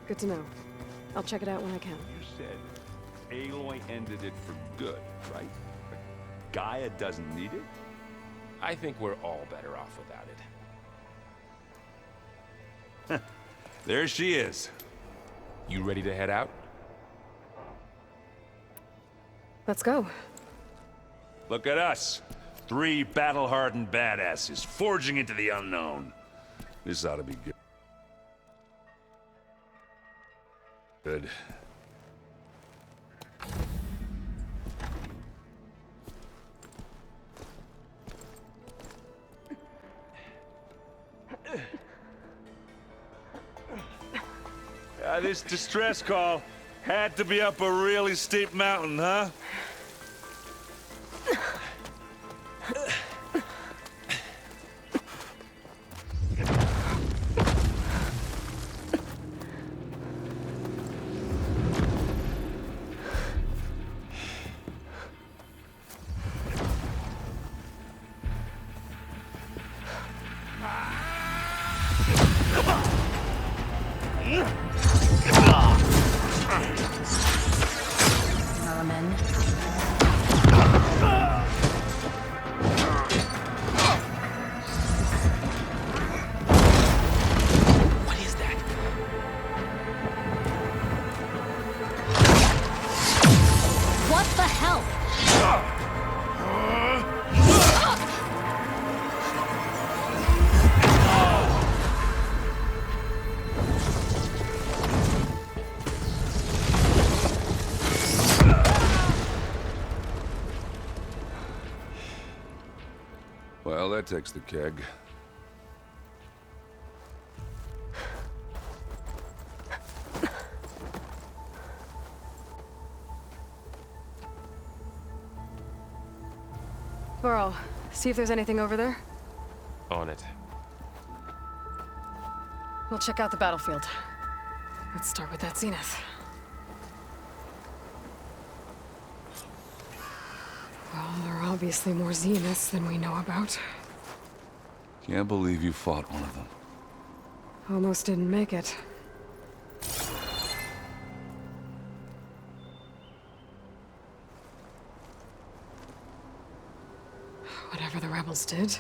Good to know. I'll check it out when I can. You said Aloy ended it for good, right? But Gaia doesn't need it? I think we're all better off without it. There she is. You ready to head out? Let's go. Look at us. 3 battle-hardened badasses forging into the unknown. This ought to be good. Good. This distress call had to be up a really steep mountain, huh? Well, that takes the keg. Varl, see if there's anything over there. On it. We'll check out the battlefield. Let's start with that zenith. Well, there are obviously more zeniths than we know about. Can't believe you fought one of them. Almost didn't make it. Whatever the rebels did,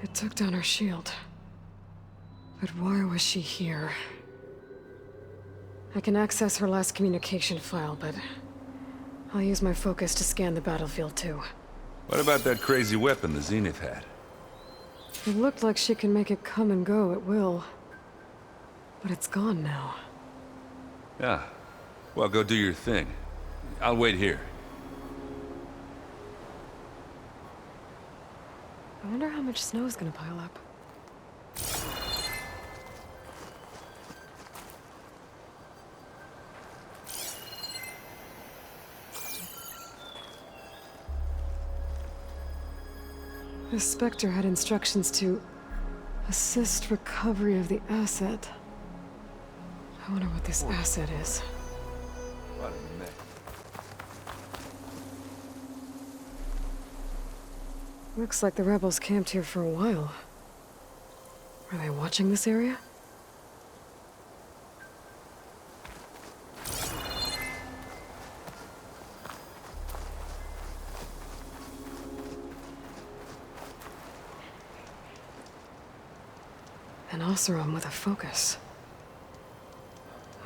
it took down her shield. But why was she here? I can access her last communication file, but I'll use my focus to scan the battlefield too. What about that crazy weapon the Zenith had? It looked like she can make it come and go at will. But it's gone now. Yeah. Well, go do your thing. I'll wait here. I wonder how much snow is gonna pile up. The Spectre had instructions to assist recovery of the asset. I wonder what this asset is. What a mess. Looks like the rebels camped here for a while. Are they watching this area? An Oseram with a focus.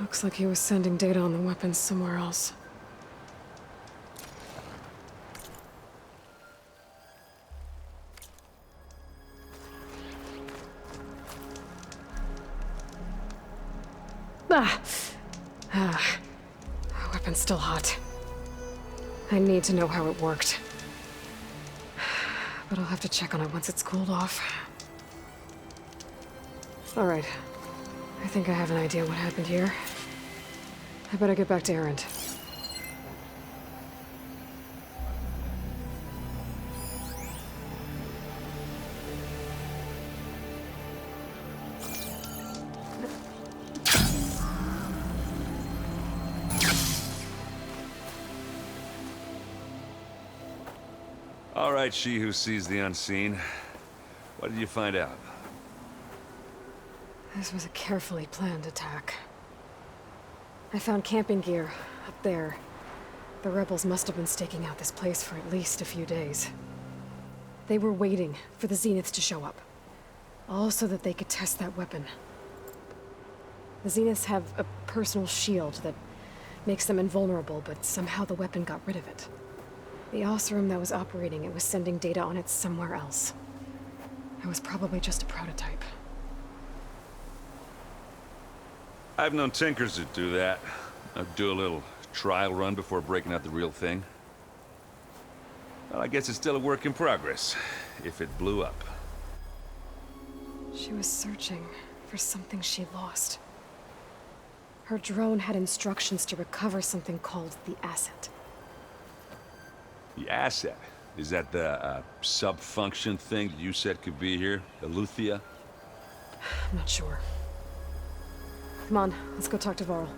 Looks like he was sending data on the weapons somewhere else. Weapon's still hot. I need to know how it worked. But I'll have to check on it once it's cooled off. All right. I think I have an idea what happened here. I better get back to Erend. All right, she who sees the unseen. What did you find out? This was a carefully planned attack. I found camping gear up there. The rebels must have been staking out this place for at least a few days. They were waiting for the Zeniths to show up. All so that they could test that weapon. The Zeniths have a personal shield that makes them invulnerable, but somehow the weapon got rid of it. The Oseram that was operating it was sending data on it somewhere else. It was probably just a prototype. I've known tinkers that do that. I'd do a little trial run before breaking out the real thing. Well, I guess it's still a work in progress, if it blew up. She was searching for something she lost. Her drone had instructions to recover something called the asset. The asset? Is that the sub-function thing that you said could be here? ELEUTHIA? I'm not sure. Come on, let's go talk to Varl.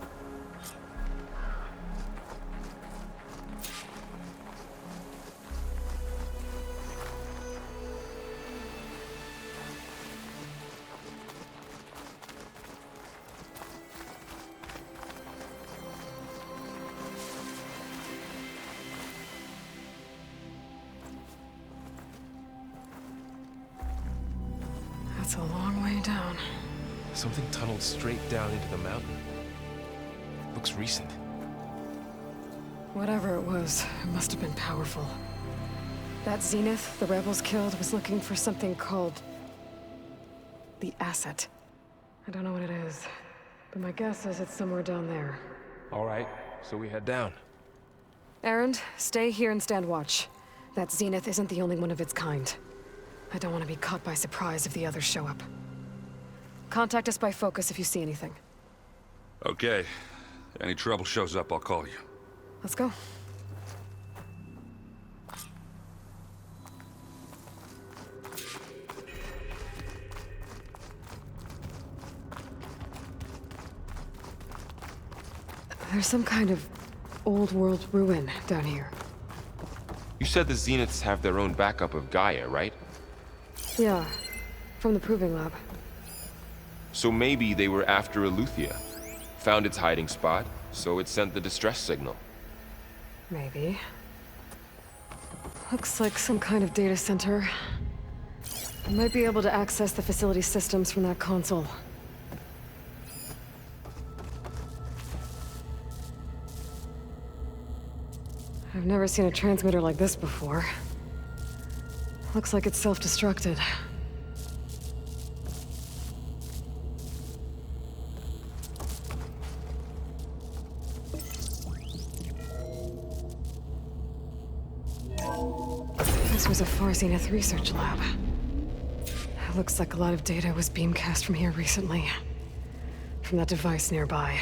That's a long way down. Something tunneled straight down into the mountain. Looks recent. Whatever it was, it must have been powerful. That Zenith the rebels killed was looking for something called the asset. I don't know what it is, but my guess is it's somewhere down there. All right, so we head down. Erend, stay here and stand watch. That Zenith isn't the only one of its kind. I don't want to be caught by surprise if the others show up. Contact us by focus if you see anything. Okay. Any trouble shows up, I'll call you. Let's go. There's some kind of old world ruin down here. You said the Zeniths have their own backup of GAIA, right? Yeah, from the proving lab. So maybe they were after ELEUTHIA. Found its hiding spot, so it sent the distress signal. Maybe. Looks like some kind of data center. I might be able to access the facility systems from that console. I've never seen a transmitter like this before. Looks like it's self-destructed. This was a Far Zenith research lab. It looks like a lot of data was beamcast from here recently. From that device nearby.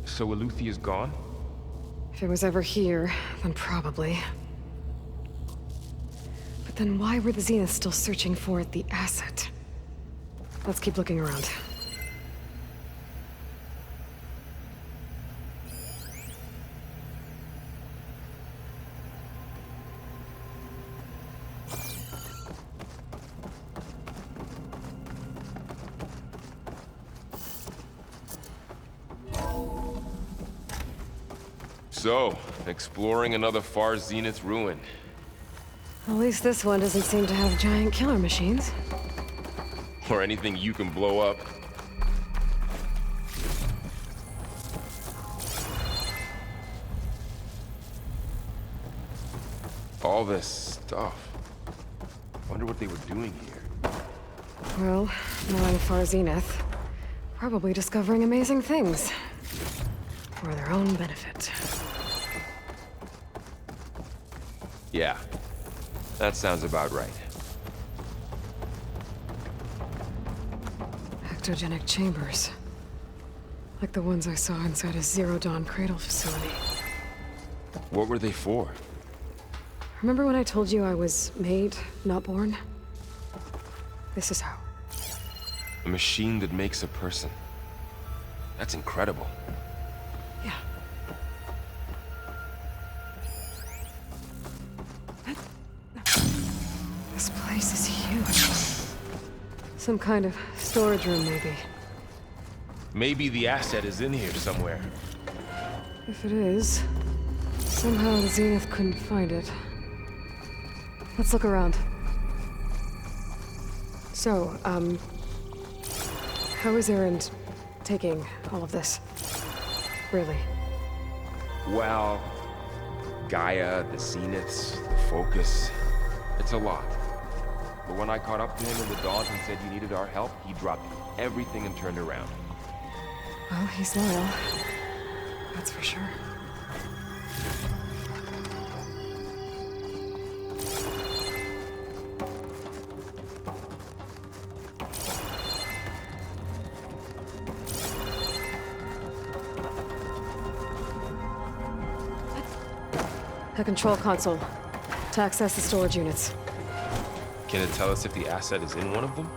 So ELEUTHIA's gone? If it was ever here, then probably. But then why were the Zeniths still searching for the asset? Let's keep looking around. So, exploring another Far Zenith ruin. At least this one doesn't seem to have giant killer machines. Or anything you can blow up. All this stuff. Wonder what they were doing here. Well, knowing Far Zenith, probably discovering amazing things. For their own benefit. Yeah, that sounds about right. Ectogenic chambers. Like the ones I saw inside a Zero Dawn Cradle facility. What were they for? Remember when I told you I was made, not born? This is how. A machine that makes a person. That's incredible. Yeah. This place is huge. Some kind of storage room, maybe. Maybe the asset is in here somewhere. If it is, somehow the Zenith couldn't find it. Let's look around. So, how is Erend taking all of this? Really? Well, GAIA, the Zeniths, the Focus. It's a lot. But when I caught up to him in the dawn and said he needed our help, he dropped everything and turned around. Well, he's loyal. That's for sure. A control console to access the storage units. Can it tell us if the asset is in one of them?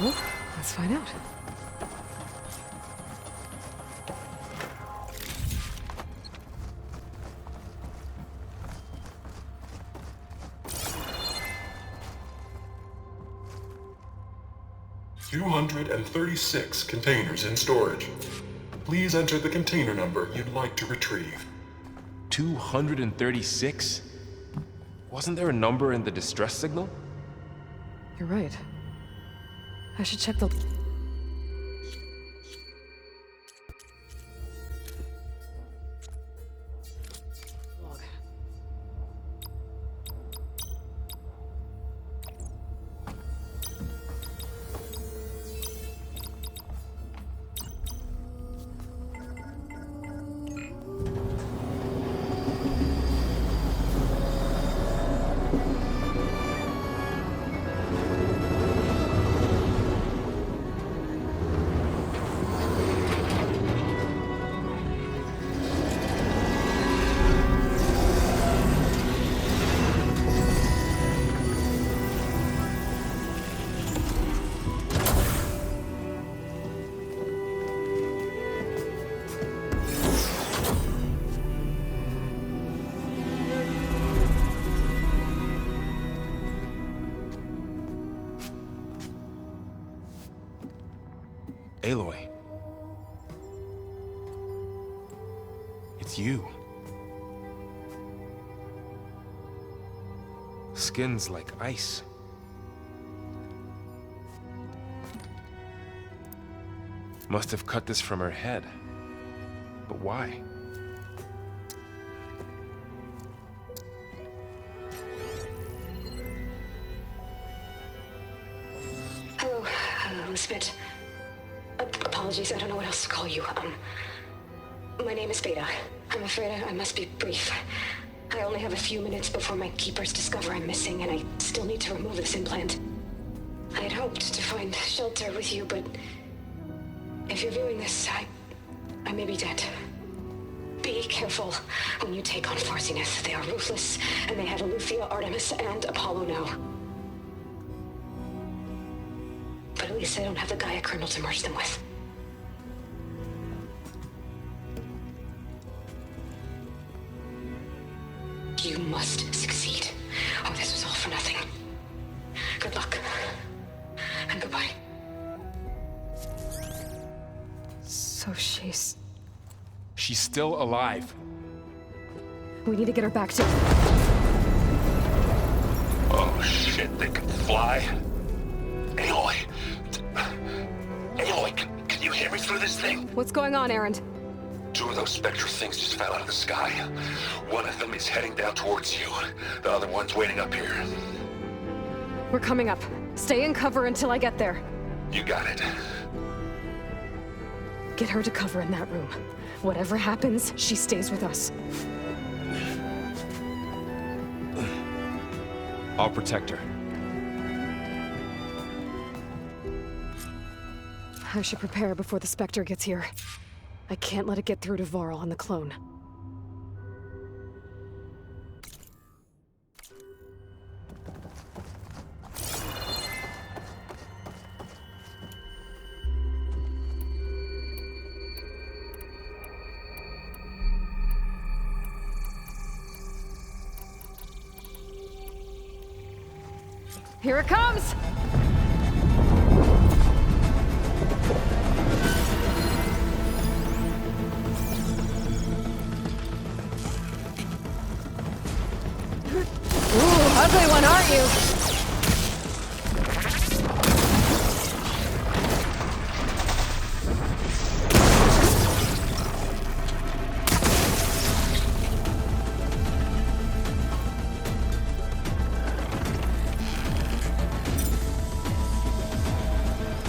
Well, let's find out. $236 containers in storage. Please enter the container number you'd like to retrieve. 236? Wasn't there a number in the distress signal? You're right. I should check the... log. Aloy. It's you. Skin's like ice. Must have cut this from her head. But why? Hello, Spit. Apologies, I don't know what else to call you. My name is Beta. I'm afraid I must be brief. I only have a few minutes before my keepers discover I'm missing, and I still need to remove this implant. I had hoped to find shelter with you, but if you're viewing this, I may be dead. Be careful when you take on Far Zenith. They are ruthless, and they have ELEUTHIA, Artemis, and Apollo now. But at least I don't have the GAIA kernel to merge them with. You must succeed, or this was all for nothing. Good luck. And goodbye. So she's... She's still alive. We need to get her back to... Oh shit, they can fly? Aloy! Aloy, can you hear me through this thing? What's going on, Erend? Two of those spectral things just fell out of the sky. One of them is heading down towards you. The other one's waiting up here. We're coming up. Stay in cover until I get there. You got it. Get her to cover in that room. Whatever happens, she stays with us. I'll protect her. I should prepare before the Spectre gets here. I can't let it get through to Varl and the clone. Here it comes! got you!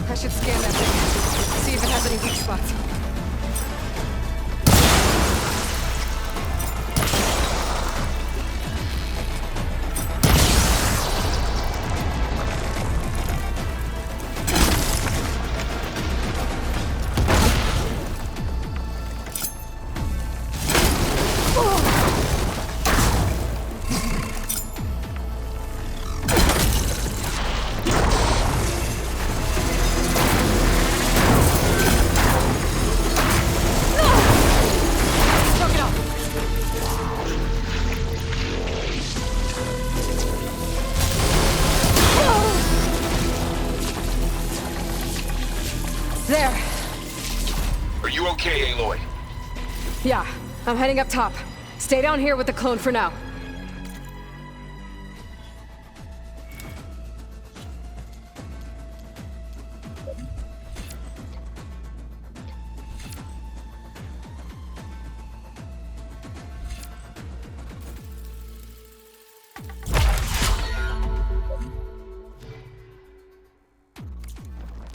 I should scan that thing. See if it has any weak spots. There. Are you okay, Aloy? Yeah, I'm heading up top. Stay down here with the clone for now.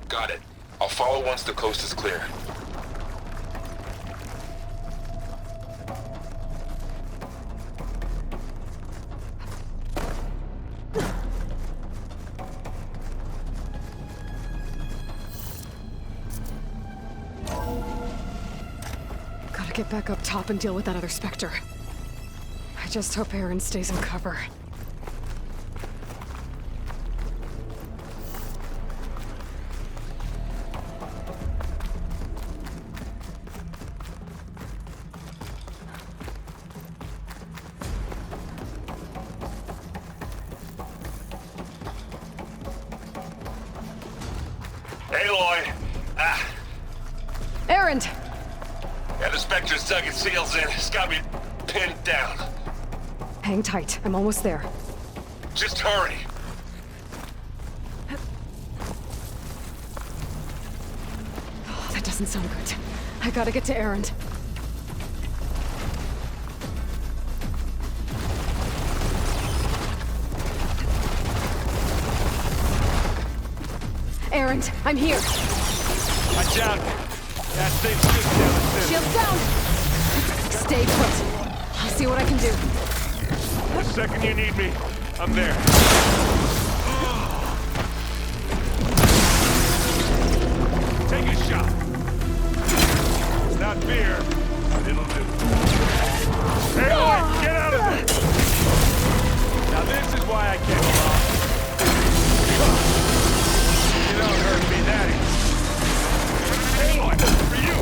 Got it. I'll follow once the coast is clear. Gotta get back up top and deal with that other Spectre. I just hope Erend stays in cover. Aloy! Erend! Yeah, the Spectre's dug its heels in. It's got me pinned down. Hang tight. I'm almost there. Just hurry. Oh, that doesn't sound good. I gotta get to Erend. Erend, I'm here. Watch out! That thing's just down the center. Shields down! Stay put. I'll see what I can do. The second you need me, I'm there. Take a shot. It's not fear, but it'll do. Hey, Aloy, get out of there! Now this is why I can't come off. You don't hurt me that easy. Hey, Aloy, for you!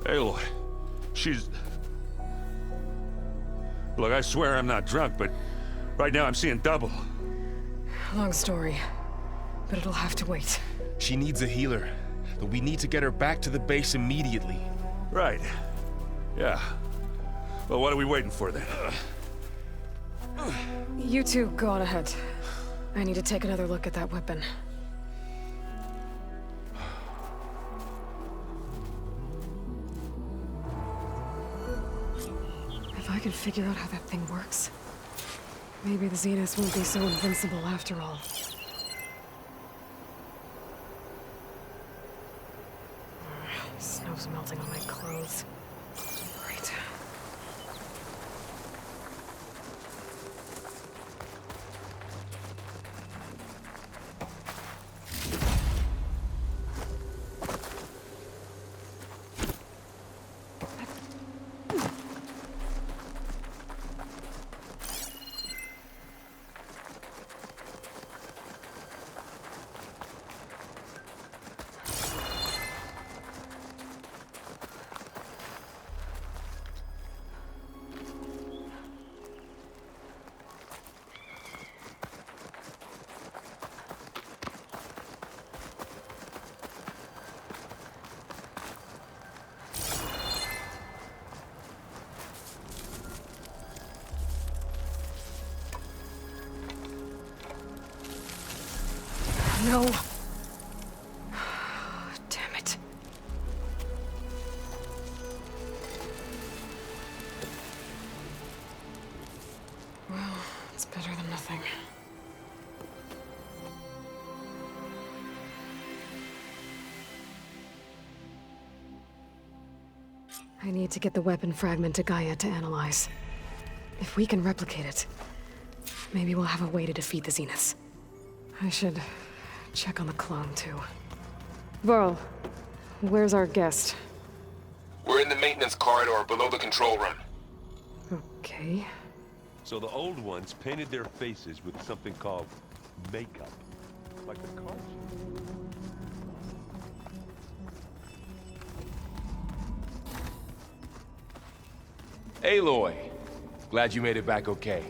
Aloy, she's... Look, I swear I'm not drunk, but Right now I'm seeing double. Long story, but it'll have to wait. She needs a healer, but we need to get her back to the base immediately. Right. Yeah. Well, what are we waiting for then? You two go on ahead. I need to take another look at that weapon. If I can figure out how that thing works, maybe the Zeniths won't be so invincible after all. Snow's melting on my clothes. Great. No. Damn it. Well, it's better than nothing. I need to get the weapon fragment to GAIA to analyze. If we can replicate it, maybe we'll have a way to defeat the Zeniths. I should check on the clone, too. Varl, where's our guest? We're in the maintenance corridor below the control room. Okay. So the old ones painted their faces with something called makeup. Like the cards. Aloy, glad you made it back okay.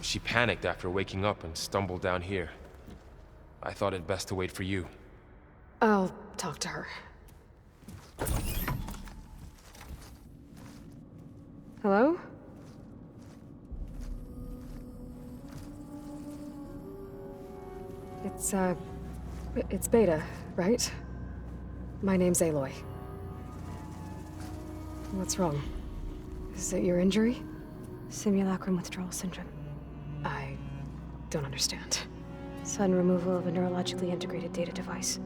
She panicked after waking up and stumbled down here. I thought it best to wait for you. I'll talk to her. Hello? It's Beta, right? My name's Aloy. What's wrong? Is it your injury? Simulacrum withdrawal syndrome. I don't understand. Sudden removal of a neurologically integrated data device.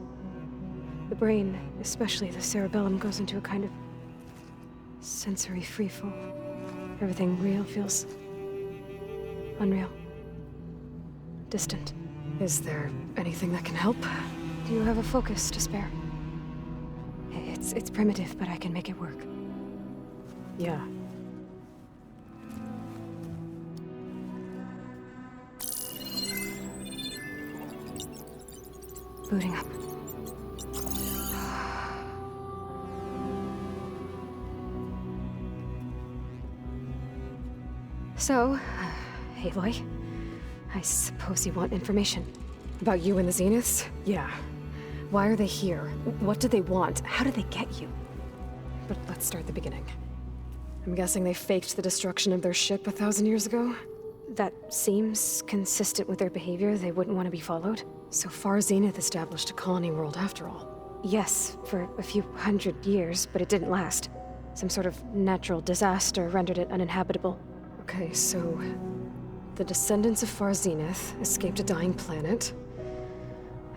The brain, especially the cerebellum, goes into a kind of sensory freefall. Everything real feels unreal. Distant. Is there anything that can help? Do you have a focus to spare? It's primitive, but I can make it work. Yeah. Booting up. So, Aloy, I suppose you want information. About you and the Zeniths? Yeah. Why are they here? What do they want? How did they get you? But let's start at the beginning. I'm guessing they faked the destruction of their ship 1,000 years ago? That seems consistent with their behavior. They wouldn't want to be followed. So far, Zenith established a colony world after all. Yes, for a few hundred years, but it didn't last. Some sort of natural disaster rendered it uninhabitable. Okay, so the descendants of Far Zenith escaped a dying planet,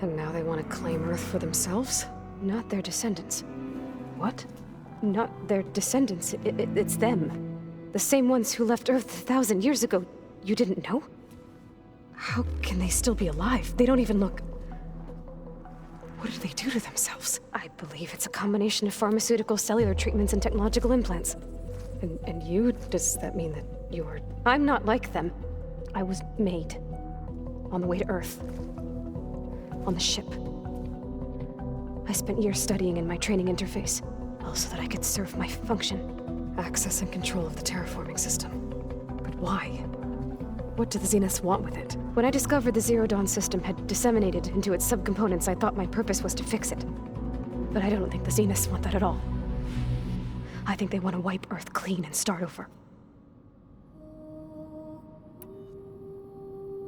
and now they want to claim Earth for themselves? Not their descendants. What? Not their descendants. It's them. The same ones who left Earth 1,000 years ago. You didn't know? How can they still be alive? They don't even look... What did they do to themselves? I believe it's a combination of pharmaceutical, cellular treatments, and technological implants. And you? Does that mean that you're... I'm not like them. I was made. On the way to Earth. On the ship. I spent years studying in my training interface. all so that I could serve my function. Access and control of the terraforming system. But why? What do the Zeniths want with it? When I discovered the Zero Dawn system had disseminated into its subcomponents, I thought my purpose was to fix it. But I don't think the Zeniths want that at all. I think they want to wipe Earth clean and start over.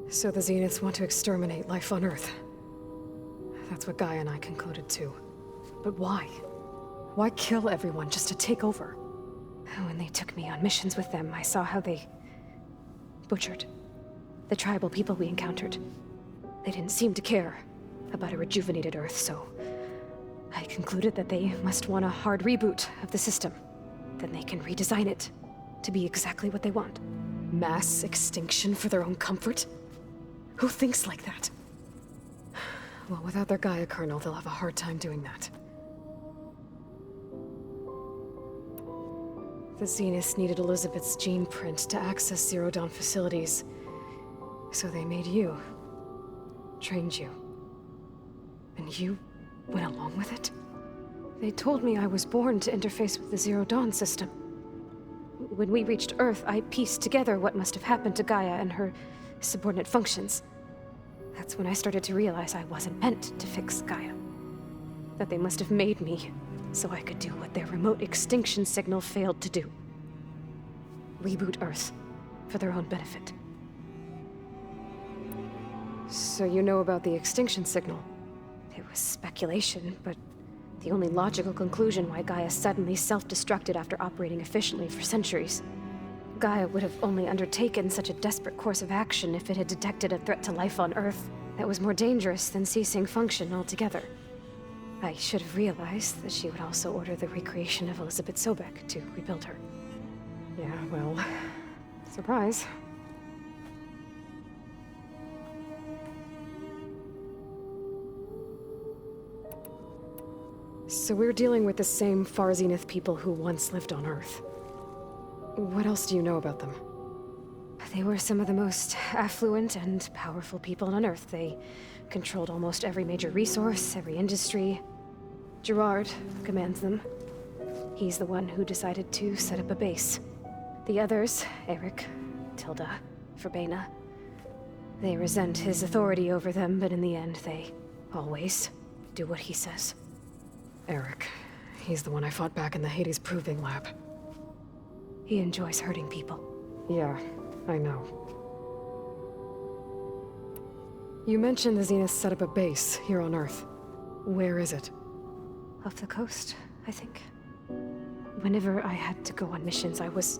So the Zeniths want to exterminate life on Earth. That's what GAIA and I concluded too. But why? Why kill everyone just to take over? When they took me on missions with them, I saw how they butchered the tribal people we encountered. They didn't seem to care about a rejuvenated Earth, so I concluded that they must want a hard reboot of the system. Then they can redesign it to be exactly what they want. Mass extinction for their own comfort? Who thinks like that? Well, without their GAIA kernel, they'll have a hard time doing that. The Zeniths needed Elizabeth's gene print to access Zero Dawn facilities. So they made you. Trained you. And you went along with it? They told me I was born to interface with the Zero Dawn system. When we reached Earth, I pieced together what must have happened to GAIA and her subordinate functions. That's when I started to realize I wasn't meant to fix GAIA. That they must have made me so I could do what their remote extinction signal failed to do. Reboot Earth for their own benefit. So you know about the extinction signal? It was speculation, but the only logical conclusion why GAIA suddenly self-destructed after operating efficiently for centuries. GAIA would have only undertaken such a desperate course of action if it had detected a threat to life on Earth that was more dangerous than ceasing function altogether. I should have realized that she would also order the recreation of Elizabeth Sobek to rebuild her. Yeah, well, surprise. So we're dealing with the same Far Zenith people who once lived on Earth. What else do you know about them? They were some of the most affluent and powerful people on Earth. They controlled almost every major resource, every industry. Gerard commands them. He's the one who decided to set up a base. The others, Eric, Tilda, Verbena, they resent his authority over them, but in the end, they always do what he says. Eric. He's the one I fought back in the Hades Proving Lab. He enjoys hurting people. Yeah, I know. You mentioned the Zeniths set up a base here on Earth. Where is it? Off the coast, I think. Whenever I had to go on missions, I was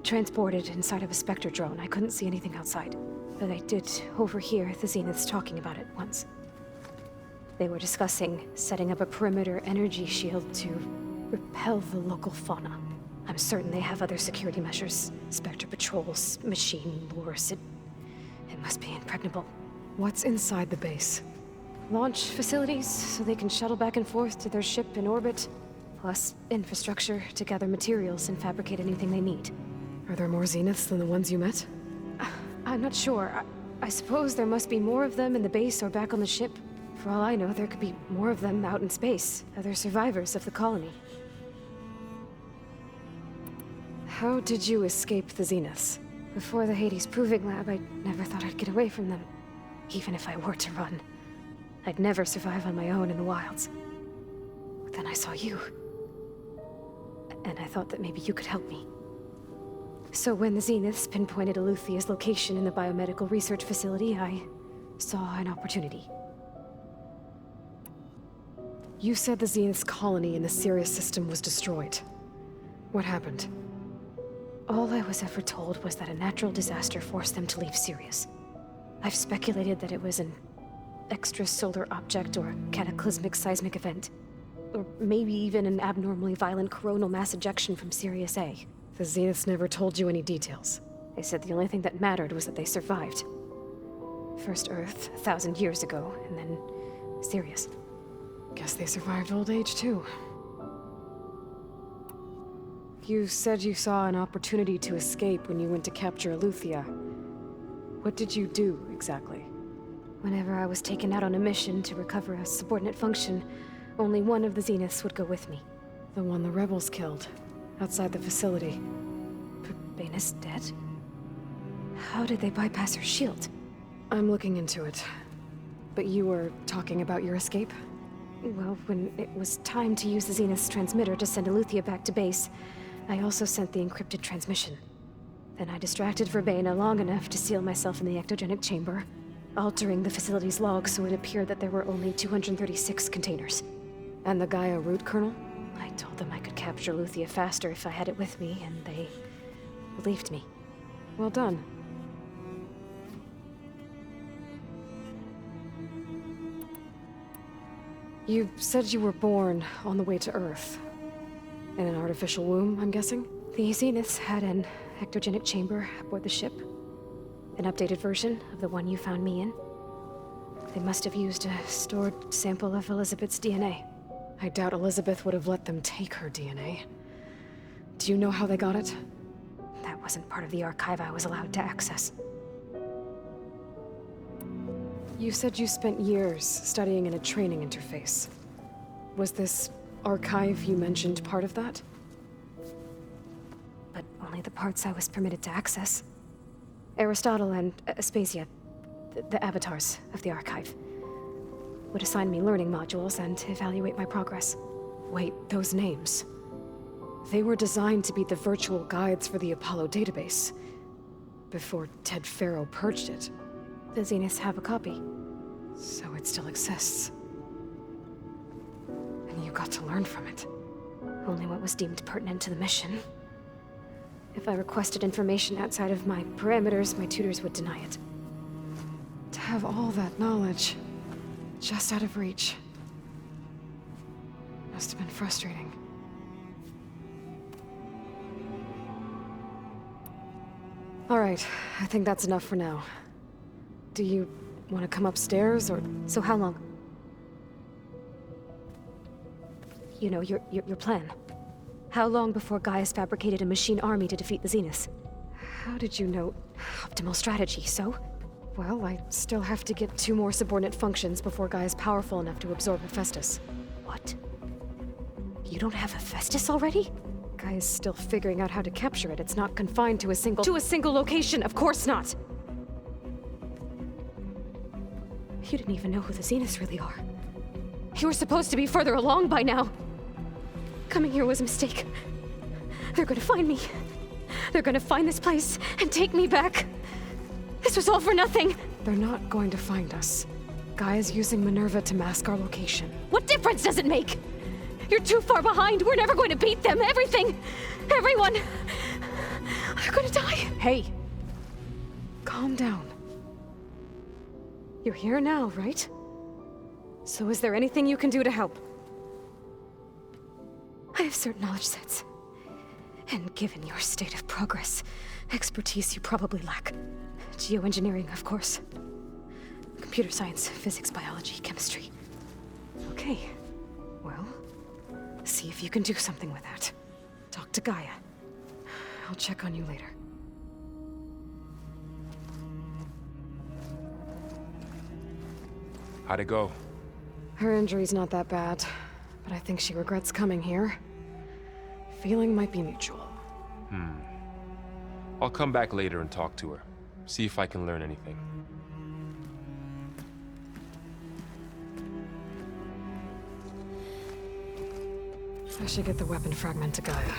transported inside of a Spectre drone. I couldn't see anything outside. But I did overhear the Zeniths talking about it once. They were discussing setting up a perimeter energy shield to repel the local fauna. I'm certain they have other security measures. Spectre patrols, machine lures. It must be impregnable. What's inside the base? Launch facilities, so they can shuttle back and forth to their ship in orbit. Plus, infrastructure to gather materials and fabricate anything they need. Are there more Zeniths than the ones you met? I'm not sure. I suppose there must be more of them in the base or back on the ship. For all I know, there could be more of them out in space. Other survivors of the colony. How did you escape the Zeniths? Before the Hades Proving Lab, I never thought I'd get away from them. Even if I were to run. I'd never survive on my own in the wilds. But then I saw you. And I thought that maybe you could help me. So when the Zeniths pinpointed Eleuthia's location in the biomedical research facility, I saw an opportunity. You said the Zeniths' colony in the Sirius system was destroyed. What happened? All I was ever told was that a natural disaster forced them to leave Sirius. I've speculated that it was an extrasolar object or cataclysmic seismic event. Or maybe even an abnormally violent coronal mass ejection from Sirius A. The Zeniths never told you any details. They said the only thing that mattered was that they survived. First Earth, 1,000 years ago, and then Sirius. Guess they survived old age, too. You said you saw an opportunity to escape when you went to capture Eleuthyia. What did you do, exactly? Whenever I was taken out on a mission to recover a subordinate function, only one of the Zeniths would go with me. The one the rebels killed, outside the facility. Baina's dead? How did they bypass her shield? I'm looking into it. But you were talking about your escape? Well, when it was time to use the Zenith's transmitter to send ELEUTHIA back to base, I also sent the encrypted transmission. Then I distracted Baina long enough to seal myself in the ectogenic chamber, altering the facility's log so it appeared that there were only 236 containers. And the GAIA root kernel? I told them I could capture ELEUTHIA faster if I had it with me, and they believed me. Well done. You said you were born on the way to Earth. In an artificial womb, I'm guessing? The Zeniths had an ectogenic chamber aboard the ship. An updated version of the one you found me in. They must have used a stored sample of Elizabeth's DNA. I doubt Elizabeth would have let them take her DNA. Do you know how they got it? That wasn't part of the archive I was allowed to access. You said you spent years studying in a training interface. Was this archive you mentioned part of that? But only the parts I was permitted to access. Aristotle and Aspasia, the avatars of the archive, would assign me learning modules and evaluate my progress. Wait, those names. They were designed to be the virtual guides for the Apollo database, before Ted Faro purged it. The Zeniths have a copy. So it still exists. And you got to learn from it. Only what was deemed pertinent to the mission. If I requested information outside of my parameters, my tutors would deny it. To have all that knowledge, just out of reach, must have been frustrating. All right, I think that's enough for now. Do you want to come upstairs, or...? So how long? You know, your plan. How long before Gaia's fabricated a machine army to defeat the Zeniths? How did you know? Optimal strategy, so? Well, I still have to get 2 more subordinate functions before Gaia's powerful enough to absorb Hephaestus. What? You don't have Hephaestus already? Gaia's still figuring out how to capture it. It's not confined to a single... To a single location, of course not! You didn't even know who the Zeniths really are. You were supposed to be further along by now. Coming here was a mistake. They're gonna find me. They're gonna find this place and take me back. This was all for nothing. They're not going to find us. Gaia's using Minerva to mask our location. What difference does it make? You're too far behind. We're never going to beat them. Everything. Everyone. They're gonna die. Hey. Calm down. You're here now, right? So is there anything you can do to help? I have certain knowledge sets. And given your state of progress, expertise you probably lack. Geoengineering, of course. Computer science, physics, biology, chemistry. Okay. Well, see if you can do something with that. Talk to Gaia. I'll check on you later. How'd it go? Her injury's not that bad, but I think she regrets coming here. Feeling might be mutual. I'll come back later and talk to her. See if I can learn anything. I should get the weapon fragment to Gaia.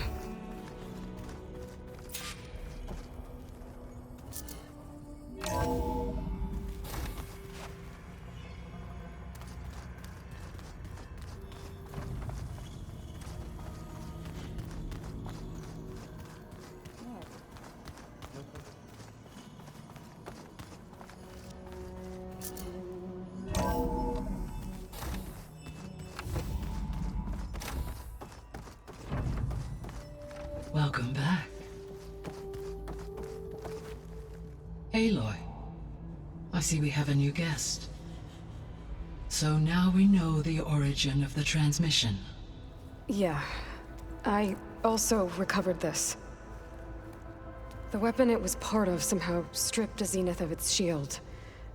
Welcome back. Aloy, I see we have a new guest. So now we know the origin of the transmission. Yeah. I also recovered this. The weapon it was part of somehow stripped a Zenith of its shield,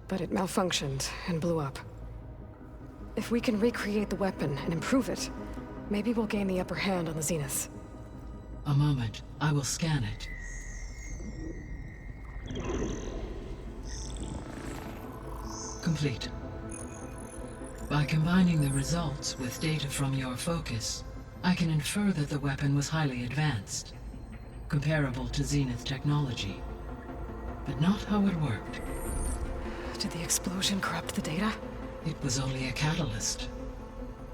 but it malfunctioned and blew up. If we can recreate the weapon and improve it, Maybe we'll gain the upper hand on the Zeniths. A moment. I will scan it. Complete. By combining the results with data from your focus, I can infer that the weapon was highly advanced, comparable to Zenith technology, but not how it worked. Did the explosion corrupt the data? It was only a catalyst.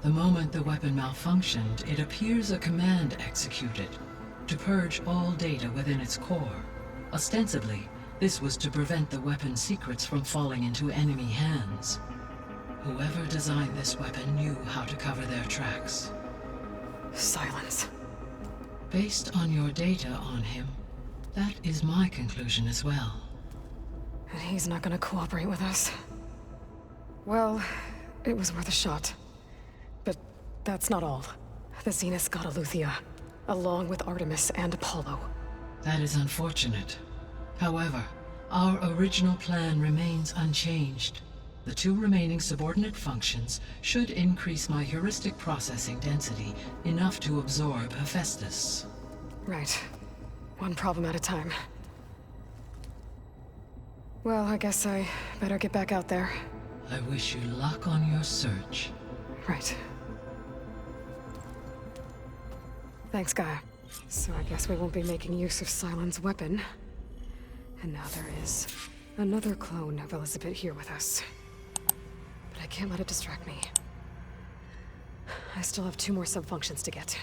The moment the weapon malfunctioned, it appears a command executed to purge all data within its core. Ostensibly, this was to prevent the weapon's secrets from falling into enemy hands. Whoever designed this weapon knew how to cover their tracks. Silence. Based on your data on him, that is my conclusion as well. And he's not gonna cooperate with us. Well, it was worth a shot. But that's not all. The Zeniths got ELEUTHIA, along with Artemis and Apollo. That is unfortunate. However, our original plan remains unchanged. The 2 remaining subordinate functions should increase my heuristic processing density enough to absorb Hephaestus. Right. One problem at a time. Well, I guess I better get back out there. I wish you luck on your search. Right. Thanks, Gaia. So I guess we won't be making use of Cylon's weapon. And now there is another clone of Elizabeth here with us. But I can't let it distract me. I still have 2 more subfunctions to get.